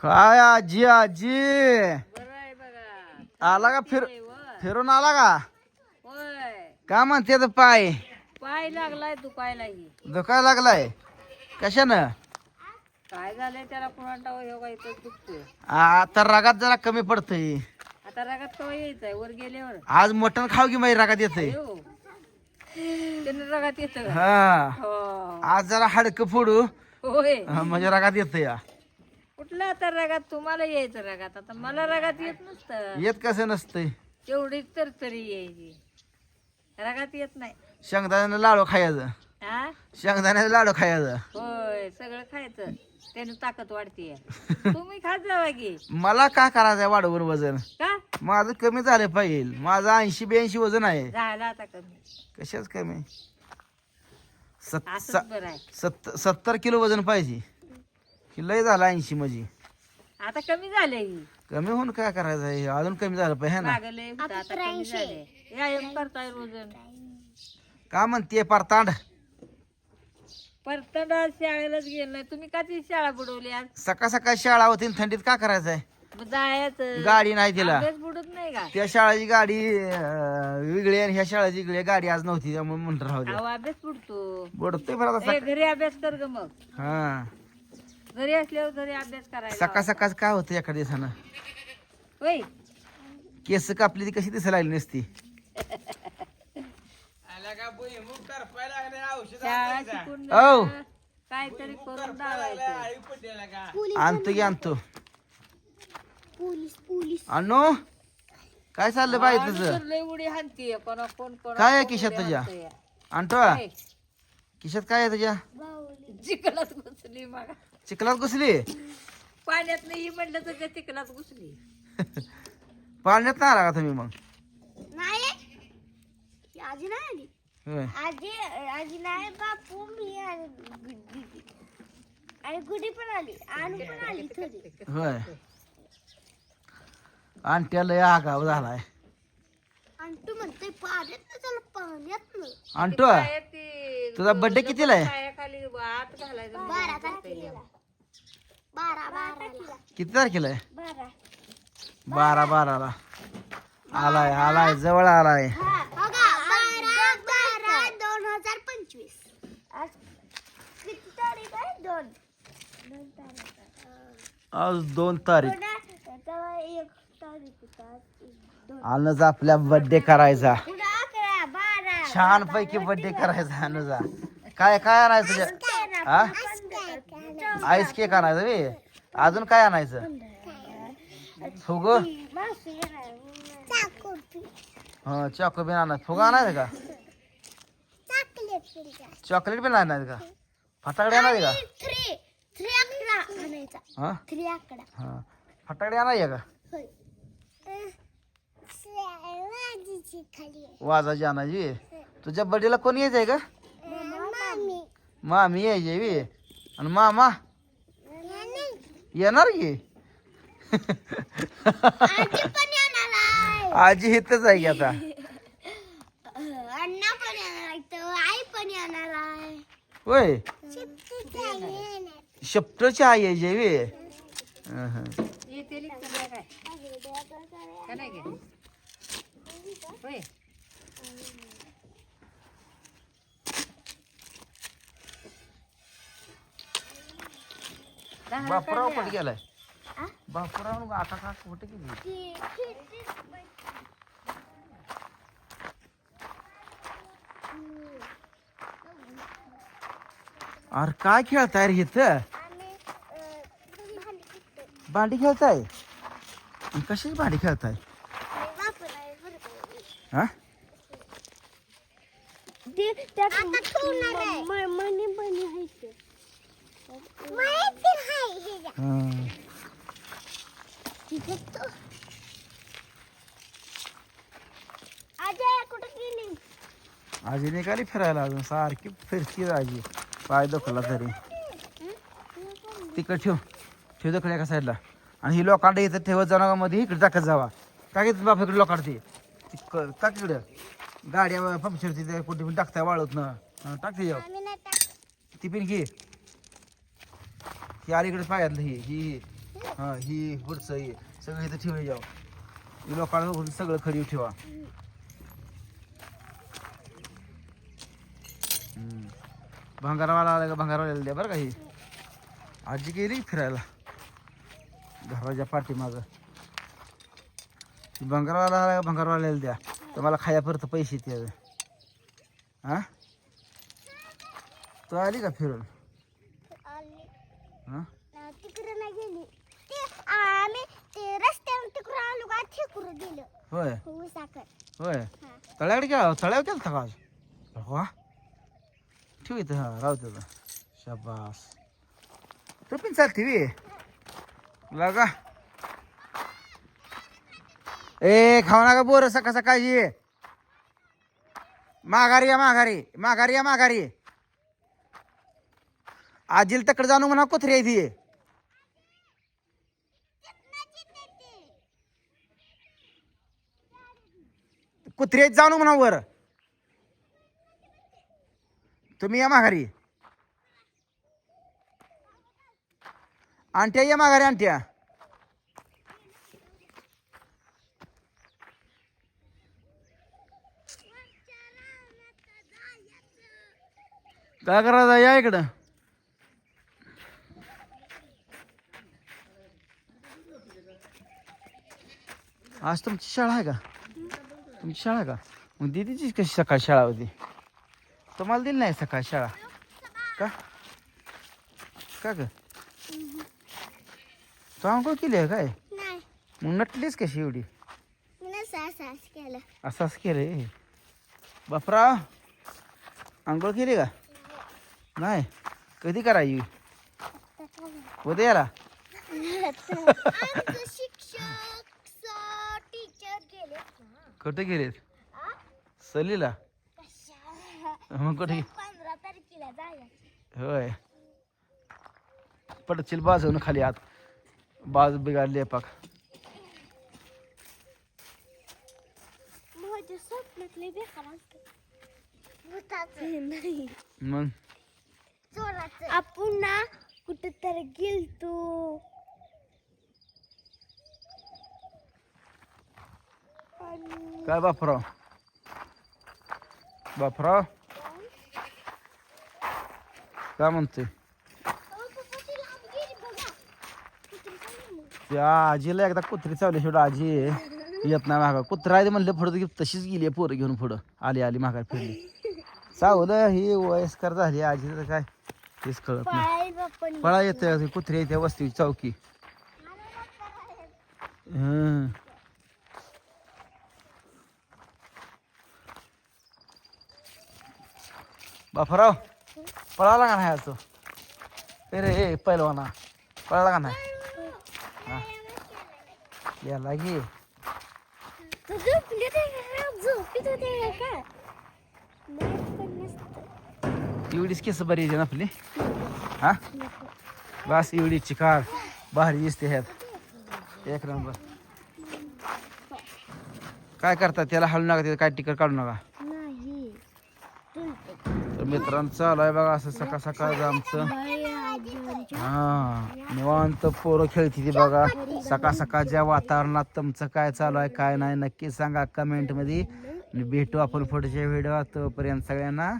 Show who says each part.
Speaker 1: काय आजी आजी
Speaker 2: बरं आहे बघा.
Speaker 1: आला का फिरून आला का?
Speaker 2: होय,
Speaker 1: का म्हणते तर पाय
Speaker 2: पाय लागलाय दुखायलाही.
Speaker 1: दुखायला लागलाय कशानं?
Speaker 2: काय झालंय त्याला पुन्हा योगा इथं दुखतोय.
Speaker 1: आता रागात जरा कमी पडतय.
Speaker 2: आता रागात कवा यायचंय वर गेल्यावर?
Speaker 1: आज मटण खाऊ की माझी रागात येतय.
Speaker 2: अयो, त्यानं रागात येत.
Speaker 1: हा
Speaker 2: हो,
Speaker 1: आज जरा हाडकं फोडू
Speaker 2: होय.
Speaker 1: म्हणजे रागात येत या.
Speaker 2: कुठलं आता रागात? तुम्हाला यायचं रागात, आता मला रागात येत नसतं.
Speaker 1: येत कसं नसतंय?
Speaker 2: तेवढीच तर तरी यायची, रागात येत नाही.
Speaker 1: शेंगदाण्यानं लाडू खायचं.
Speaker 2: हा,
Speaker 1: शेंगदाण्याचं लाडू खायचं.
Speaker 2: होय, सगळं खायचं, त्याने ताकद वाढते. तुम्ही खात जावा की.
Speaker 1: मला का करायचंय वाढवून वजन?
Speaker 2: का
Speaker 1: माझं कमी झालं पाहिजे. माझं 80-82 वजन आहे.
Speaker 2: झालं आता कमी?
Speaker 1: कशाच कमी?
Speaker 2: असंच बरं आहे.
Speaker 1: 70 किलो वजन पाहिजे. लय झालं 80 म्हणजे.
Speaker 2: आता कमी झालंय.
Speaker 1: कमी होऊन काय करायचं आहे? अजून कमी झालं पाहिजे ना.
Speaker 2: मागले आता कमी झाले. व्यायाम करताय रोजन.
Speaker 1: का म्हणते परतांड?
Speaker 2: परतडा शाळेलाच गेलं नाही. तुम्ही का ती शाळा बुडवली आज?
Speaker 1: सकाळ सकाळ शाळा होती आणि थंडीत का करायचंय?
Speaker 2: जायचं.
Speaker 1: गाडी नाही तिला.
Speaker 2: अभ्यास बुडत नाही का?
Speaker 1: त्या शाळेची गाडी वेगळी आणि ह्या शाळेची वेगळी गाडी आज नव्हती त्यामुळे म्हणून राहू दे.
Speaker 2: अहो, अभ्यास बुडतो.
Speaker 1: बुडतोय बरं आता
Speaker 2: ए, घरी अभ्यास कर ग मग.
Speaker 1: हा
Speaker 2: घरी असल्यावर घरी अभ्यास करायला
Speaker 1: सकाळ सकाळ काय होतं एका दिवसानं?
Speaker 2: होय.
Speaker 1: केस कापली ती कशी दिसायला लागली नसती.
Speaker 2: शाळा शिकून
Speaker 1: औ.
Speaker 2: काहीतरी करून दावायचं.
Speaker 1: आणतो की आणतो. आणू काय चाललं बाई तुझं?
Speaker 2: लय उडी हाणतीये. कोण
Speaker 1: काय आहे खिशात तुझ्या? आणतो खिशात काय आहे तुझ्या?
Speaker 2: चिखलात घुसली मग.
Speaker 1: चिखलात घुसली?
Speaker 2: पाण्यात नाही म्हटलं तर त्या चिखलात घुसली.
Speaker 1: पाण्यात नाही आला का तुम्ही मग?
Speaker 3: नाही आजी नाही आली.
Speaker 1: होय.
Speaker 3: आजी नाही बापू मी आणि गुडी पण आली आणि पण आली थोडी.
Speaker 1: होय. आणट्या लय आगाव झालाय.
Speaker 3: आणि तू म्हणते पाण्यात चल पाण्यात
Speaker 1: आणतो तुझा बर्थडे कितीला आहे?
Speaker 2: पायाखाली आत घालायचं.
Speaker 3: 12 तारखेला 12
Speaker 1: किती तारखेला आहे?
Speaker 3: 12
Speaker 1: 12 आलाय जवळ आलाय.
Speaker 3: 12/12/2025. आज किती तारीख आहे? 2
Speaker 1: आज 2 तारीख.
Speaker 3: 1 तारीख.
Speaker 1: अनुजा आपल्या बर्थडे करायचा.
Speaker 3: 11/12.
Speaker 1: छान पैकी बर्थडे करायचा अनुजा. काय काय आणायचं तुझ्या? हा आईस केक आणायचं बे. अजून काय आणायचं? फुग हा चॉकलेट आणायचं. फुगा आणायचं का? चॉकलेट पण आणायचं का? फटाकडे आणायचे का?
Speaker 3: 3 आकडा आणायचा.
Speaker 1: हा
Speaker 3: 3 आकडा.
Speaker 1: हा फटाकडे आणायचे का? वाजाची आणायची. तुझ्या बर्थडेला कोण यायचंय का? मामी यायची बी. आणि मामा येणार की? आजी इथंच आहे की आता.
Speaker 3: अण्णा पण येणार आहे, आई पण येणार आहे.
Speaker 1: होय
Speaker 3: येणार.
Speaker 1: शेपटची आई यायची बी.
Speaker 2: येते काय का नाही गे? होय.
Speaker 1: बापूराव कुठे गेलाय? बापूराव आता का कुठे गेली? अरे काय खेळताय रे इथं? भांडी खेळताय? कशीच भांडी खेळताय? हा आजी निघाली फिरायला. अजून सारखी फिरती आजी. पाय दुखला तरी. तिकडे ठेव दखल एका साईडला. आणि ही लोकांना इथं ठेवत जाणार मध्ये इकडे टाकत जावा. काय घेत बाप इकडे लोकांना ते टाक इकडं. गाड्या पंक्चर तिथे कुठे पण टाकताय वाळत ना. टाकते जाऊ ती पण घे. ही अलीकडे पायातलं ही हा ही पुढचं हे सगळं इथं ठेवाय जावं लोकांना बघून सगळं खरी ठेवा. भंगारवाला आला का भंगारवाल्याला द्या बरं का ही आजी गेली फिरायला घराच्या पाठीमागं. भंगारवाला आला का भंगारवाल्याला द्या तुम्हाला खाया परत पैसे ते. हा तू आली का फिरून? हा
Speaker 3: तिकडे नाही गेली ते आम्ही ते रस्त्यावर तिकडे आलो का तिकडे गेलो.
Speaker 1: होय
Speaker 3: साखर
Speaker 1: होय तळ्याकडे गेला तळ्यावर गेलता का आज? वा ठेव इथं हा राहू त्याचा शाबास तो पण चालते वे लगा. ए खाऊ नका बोर सकाळ सकाळची माघारी या माघारी माघारी या माघारी. आजीला तकडे जाणू म्हणा कुत्रे आहे ती. कुत्रे जाणू म्हणा वर तुम्ही या माघारी. आंट्या या माघारी आंट्या. काय करायचं या इकडं. आज तुमची शाळा आहे का? तुमची शाळा आहे का? मग दीदीची कशी सकाळ शाळा होती तुम्हाला दिली नाही सकाळ शाळा का? का ग तू आंघोळ केली आहे काय?
Speaker 3: नाही
Speaker 1: मग नटलीच कशी एवढी?
Speaker 3: मी सास केलं.
Speaker 1: असंच केलं बापरा. आंघोळ केली का? नाही कधी करायची? उद्याला.
Speaker 3: शिक्षक टीचर गेले.
Speaker 1: कुठे गेलेत? सलीला. मग कुठे?
Speaker 3: 15 तारखेला जायचं.
Speaker 1: होय पडशील बाजून खाली आत बाजू बिघाडली पाक.
Speaker 3: माझ्या स्वप्नातले बेकार नाही
Speaker 1: मग
Speaker 3: चोराचं. आपण ना कुठं तर गेलतो.
Speaker 1: काय बापराव बापराव काय म्हणतोय? त्या आजीला एकदा कुत्री चावली शेवट आजी येत नाही मागा. कुत्रा आहे म्हणलं पुढं तशीच गेली पोरं घेऊन पुढं आली आली मागा फिरली. चावलं ही वयस्कर झाली आजी तर काय तेच कळत नाही. पळा येते कुत्री येते वस्तीची चौकी. बापराव पळाला का नाही आज तो? अरे हे पहिलवाना पळाला का नाही? हा याला घे. एवढीच केस बरी येते ना आपली. हा बस एवढी चिकार भारी दिसते ह्यात एक नंबर. काय करतात त्याला हलू नका त्याला काय टिकर काढू नका. तर मित्रांनो चालू आहे बघा असं सकाळ सकाळ आमचं. हा निवांत पोरं खेळती ती बघा सकाळ सकाळच्या वातावरणात. तुमचं काय चालू आहे काय नाही नक्की सांगा कमेंट मध्ये. भेटू आपण पुढच्या व्हिडिओ. तोपर्यंत सगळ्यांना